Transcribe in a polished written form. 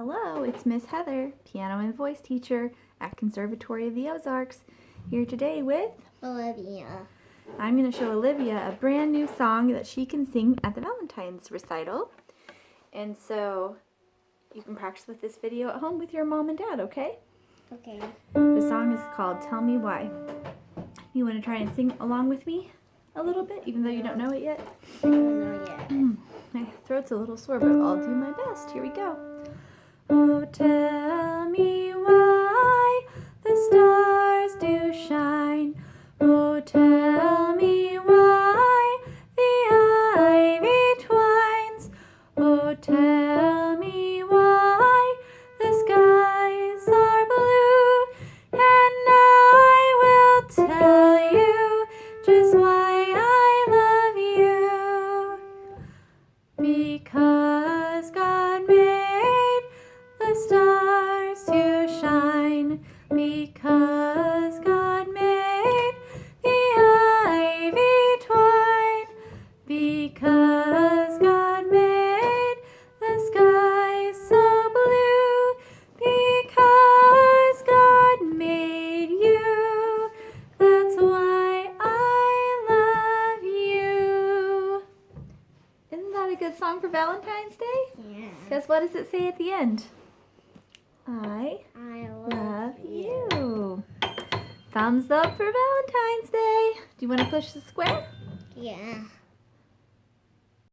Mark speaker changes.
Speaker 1: Hello, it's Miss Heather, piano and voice teacher at Conservatory of the Ozarks, here today with
Speaker 2: Olivia.
Speaker 1: I'm going to show Olivia a brand new song that she can sing at the Valentine's recital. And so you can practice with this video at home with your mom and dad, okay?
Speaker 2: Okay.
Speaker 1: The song is called Tell Me Why. You want to try and sing along with me a little bit, even though you don't know it yet?
Speaker 2: I don't know yet.
Speaker 1: My throat's a little sore, but I'll do my best. Here we go. Oh, tell me why the stars do shine. Oh, tell me why the ivy twines. Oh, tell me why the skies are blue. And I will tell you just why I love you. Because God made the stars to shine, because God made the ivy twine, because God made the sky so blue, because God made you, that's why I love you. Isn't that a good song for Valentine's Day?
Speaker 2: Yeah.
Speaker 1: Because what does it say at the end? I
Speaker 2: love
Speaker 1: you. Thumbs up for Valentine's Day. Do you want to push the square?
Speaker 2: Yeah.